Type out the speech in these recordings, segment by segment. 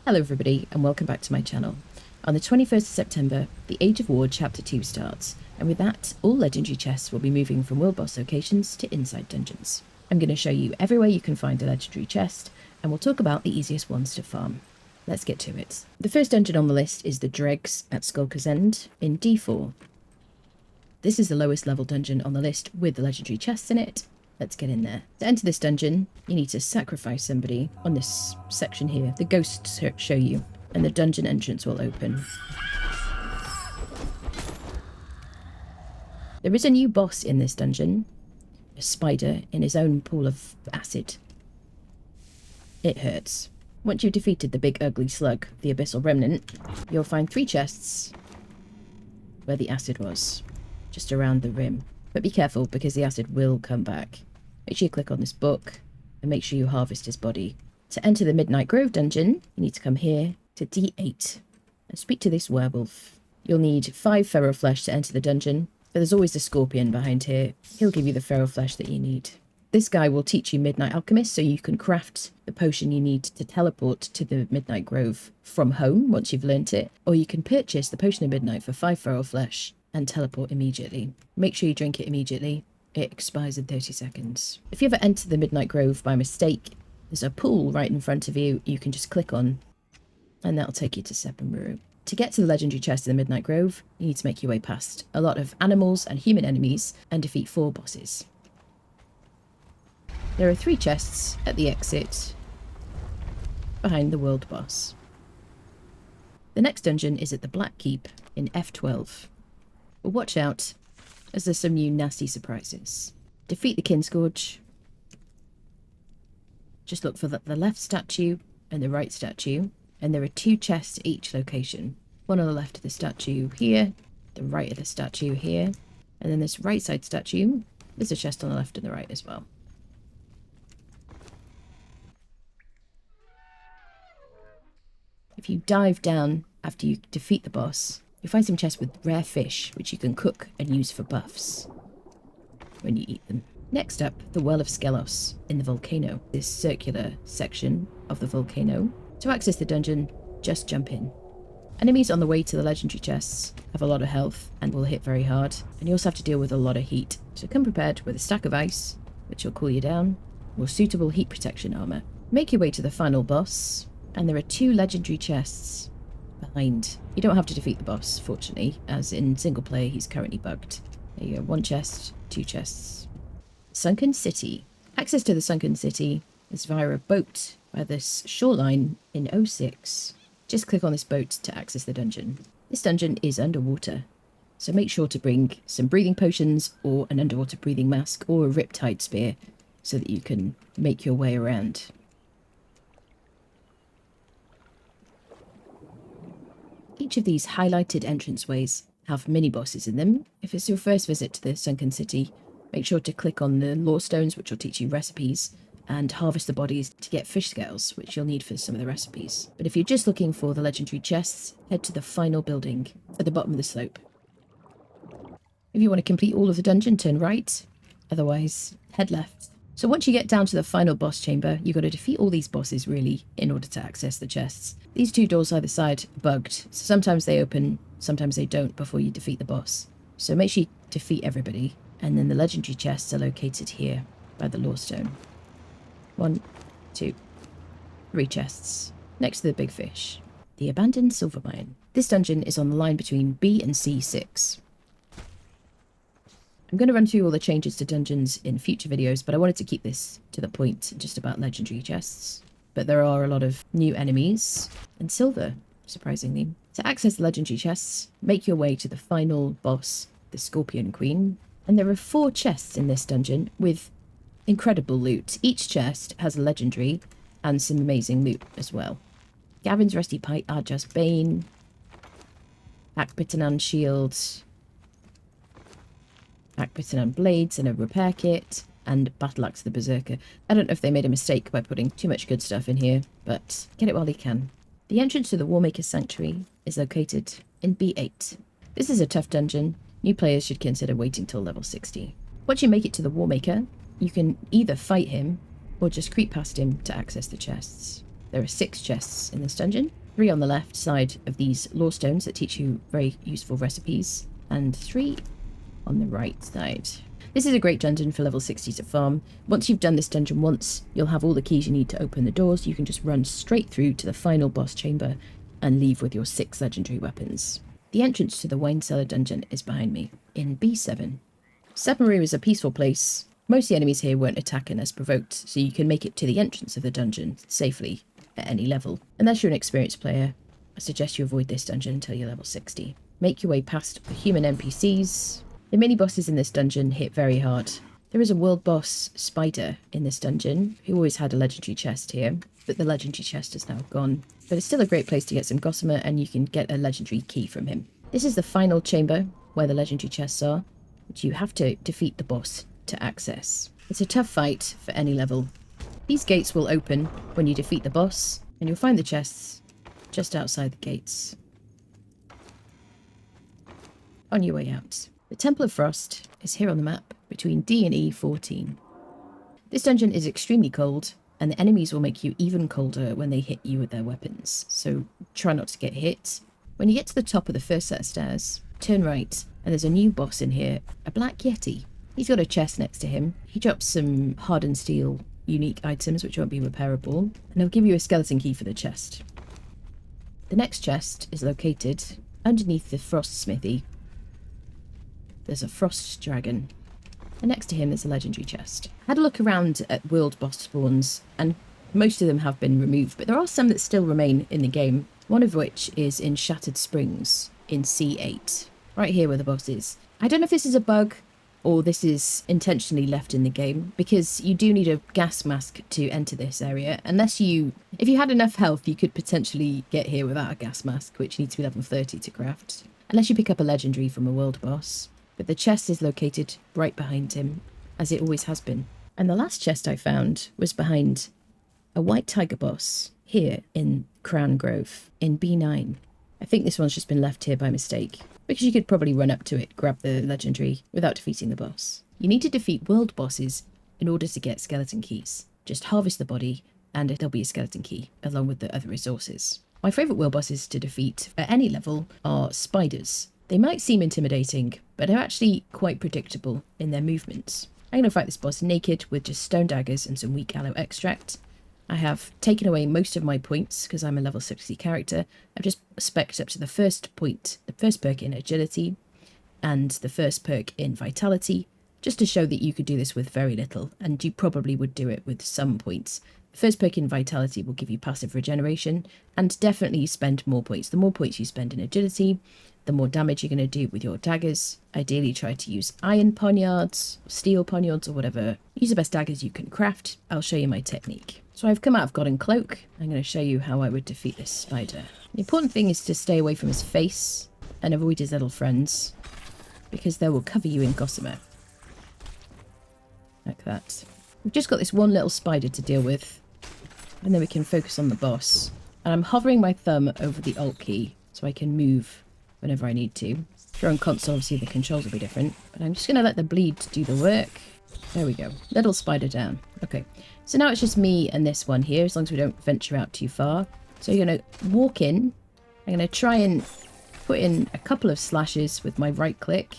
Hello everybody and welcome back to my channel. On the 21st of September, the Age of War Chapter 2 starts, and with that, all legendary chests will be moving from world boss locations to inside dungeons. I'm going to show you everywhere you can find a legendary chest, and we'll talk about the easiest ones to farm. Let's get to it. The first dungeon on the list is the Dreggs at Skulker's End in D4. This is the lowest level dungeon on the list with the legendary chests in it. Let's get in there. To enter this dungeon, you need to sacrifice somebody on this section here. The ghosts show you, and the dungeon entrance will open. There is a new boss in this dungeon, a spider in his own pool of acid. It hurts. Once you've defeated the big ugly slug, the Abyssal Remnant, you'll find 3 chests where the acid was, just around the rim. But be careful, because the acid will come back. Make sure you click on this book, and make sure you harvest his body. To enter the Midnight Grove dungeon, you need to come here to D8 and speak to this werewolf. You'll need 5 feral flesh to enter the dungeon, but there's always a scorpion behind here. He'll give you the feral flesh that you need. This guy will teach you Midnight Alchemist, so you can craft the potion you need to teleport to the Midnight Grove from home once you've learnt it, or you can purchase the Potion of Midnight for 5 feral flesh and teleport immediately. Make sure you drink it immediately. It expires in 30 seconds. If you ever enter the Midnight Grove by mistake, there's a pool right in front of you can just click on, and that'll take you to Seppenburu. To get to the legendary chest in the Midnight Grove, you need to make your way past a lot of animals and human enemies and defeat 4 bosses. There are 3 chests at the exit behind the world boss. The next dungeon is at the Black Keep in F12. But watch out, as there's some new nasty surprises. Defeat the Kinscourge. Just look for the left statue and the right statue, and there are 2 chests at each location. One on the left of the statue here, the right of the statue here, and then this right side statue, there's a chest on the left and the right as well. If you dive down after you defeat the boss, you'll find some chests with rare fish, which you can cook and use for buffs when you eat them. Next up, the Well of Skelos in the volcano. This circular section of the volcano. To access the dungeon, just jump in. Enemies on the way to the legendary chests have a lot of health and will hit very hard, and you also have to deal with a lot of heat. So come prepared with a stack of ice, which will cool you down, or suitable heat protection armor. Make your way to the final boss, and there are 2 legendary chests behind. You don't have to defeat the boss, fortunately, as in single player he's currently bugged. There you go, 1 chest, 2 chests. Sunken City. Access to the Sunken City is via a boat by this shoreline in 06. Just click on this boat to access the dungeon. This dungeon is underwater, so make sure to bring some breathing potions or an underwater breathing mask or a riptide spear so that you can make your way around. Each of these highlighted entranceways have mini-bosses in them. If it's your first visit to the Sunken City, make sure to click on the lore stones, which will teach you recipes, and harvest the bodies to get fish scales, which you'll need for some of the recipes. But if you're just looking for the legendary chests, head to the final building at the bottom of the slope. If you want to complete all of the dungeon, turn right. Otherwise, head left. So once you get down to the final boss chamber, you've got to defeat all these bosses, really, in order to access the chests. These 2 doors either side are bugged, so sometimes they open, sometimes they don't before you defeat the boss. So make sure you defeat everybody, and then the legendary chests are located here by the lore stone. 1, 2, 3 chests, next to the big fish. The Abandoned Silver Mine. This dungeon is on the line between B and C6. I'm going to run through all the changes to dungeons in future videos, but I wanted to keep this to the point just about legendary chests. But there are a lot of new enemies and silver, surprisingly. To access the legendary chests, make your way to the final boss, the Scorpion Queen. And there are 4 chests in this dungeon with incredible loot. Each chest has a legendary and some amazing loot as well. Gavin's Rusty Pike, Arjas Bane, Akbitanan Shield, Akbitanan Blades and a repair kit, and Battle Axe the Berserker. I don't know if they made a mistake by putting too much good stuff in here, but get it while you can. The entrance to the Warmaker Sanctuary is located in B8. This is a tough dungeon. New players should consider waiting till level 60. Once you make it to the Warmaker, you can either fight him or just creep past him to access the chests. There are 6 chests in this dungeon. 3 on the left side of these lore stones that teach you very useful recipes, and 3 on the right side. This is a great dungeon for level 60 to farm. Once you've done this dungeon once, you'll have all the keys you need to open the doors. You can just run straight through to the final boss chamber and leave with your 6 legendary weapons. The entrance to the Winecellar dungeon is behind me, in B7. Submarine is a peaceful place. Most of the enemies here won't attack unless provoked, so you can make it to the entrance of the dungeon safely at any level. Unless you're an experienced player, I suggest you avoid this dungeon until you're level 60. Make your way past the human NPCs. The mini-bosses in this dungeon hit very hard. There is a world boss spider in this dungeon, who always had a legendary chest here, but the legendary chest is now gone. But it's still a great place to get some gossamer, and you can get a legendary key from him. This is the final chamber, where the legendary chests are, which you have to defeat the boss to access. It's a tough fight for any level. These gates will open when you defeat the boss, and you'll find the chests just outside the gates. On your way out. The Temple of Frost is here on the map, between D and E14. This dungeon is extremely cold, and the enemies will make you even colder when they hit you with their weapons, so try not to get hit. When you get to the top of the first set of stairs, turn right, and there's a new boss in here, a Black Yeti. He's got a chest next to him. He drops some hardened steel unique items which won't be repairable, and he'll give you a skeleton key for the chest. The next chest is located underneath the Frost Smithy. There's a Frost Dragon, and next to him there's a legendary chest. I had a look around at world boss spawns, and most of them have been removed, but there are some that still remain in the game, one of which is in Shattered Springs in C8, right here where the boss is. I don't know if this is a bug or this is intentionally left in the game, because you do need a gas mask to enter this area. If you had enough health, you could potentially get here without a gas mask, which needs to be level 30 to craft, unless you pick up a legendary from a world boss. But the chest is located right behind him, as it always has been. And the last chest I found was behind a white tiger boss here in Crown Grove in B9. I think this one's just been left here by mistake, because you could probably run up to it, grab the legendary without defeating the boss. You need to defeat world bosses in order to get skeleton keys. Just harvest the body and it'll be a skeleton key along with the other resources. My favourite world bosses to defeat at any level are spiders. They might seem intimidating, but they're actually quite predictable in their movements. I'm going to fight this boss naked with just stone daggers and some weak aloe extract. I have taken away most of my points because I'm a level 60 character. I've just specced up to the first perk in agility and the first perk in vitality, just to show that you could do this with very little, and you probably would do it with some points. The first perk in vitality will give you passive regeneration, and definitely spend more points. The more points you spend in agility, the more damage you're going to do with your daggers. Ideally try to use iron poniards, steel poniards, or whatever. Use the best daggers you can craft. I'll show you my technique. So I've come out of God and Cloak. I'm going to show you how I would defeat this spider. The important thing is to stay away from his face and avoid his little friends, because they will cover you in gossamer. Like that. We've just got this one little spider to deal with, and then we can focus on the boss. And I'm hovering my thumb over the Alt key so I can move whenever I need to. If you're on console, obviously the controls will be different, but I'm just going to let the bleed do the work. There we go. Little spider down. Okay, so now it's just me and this one here, as long as we don't venture out too far. So you're going to walk in. I'm going to try and put in a couple of slashes with my right click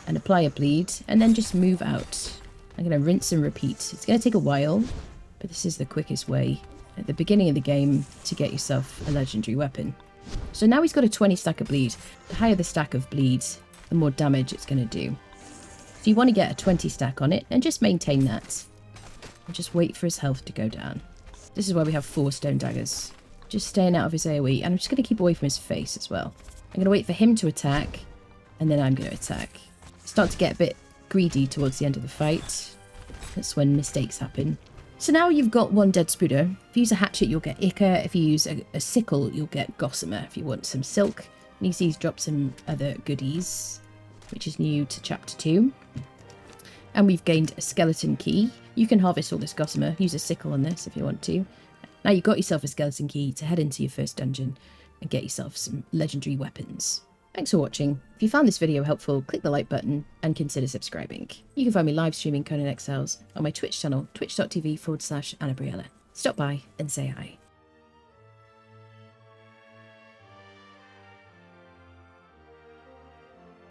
and apply a bleed, and then just move out. I'm going to rinse and repeat. It's going to take a while, but this is the quickest way at the beginning of the game to get yourself a legendary weapon. So now he's got a 20 stack of bleed. The higher the stack of bleed, the more damage it's going to do. So you want to get a 20 stack on it and just maintain that. And just wait for his health to go down. This is why we have 4 stone daggers. Just staying out of his AoE, and I'm just going to keep away from his face as well. I'm going to wait for him to attack, and then I'm going to attack. Start to get a bit greedy towards the end of the fight. That's when mistakes happen. So now you've got one dead spooder. If you use a hatchet, you'll get ichor. If you use a sickle, you'll get gossamer. If you want some silk, and you see he's dropped some other goodies, which is new to chapter 2. And we've gained a skeleton key. You can harvest all this gossamer. Use a sickle on this if you want to. Now you've got yourself a skeleton key to head into your first dungeon and get yourself some legendary weapons. Thanks for watching. If you found this video helpful, click the like button and consider subscribing. You can find me live streaming Conan EXILES on my Twitch channel, twitch.tv/Annabriella. Stop by and say hi.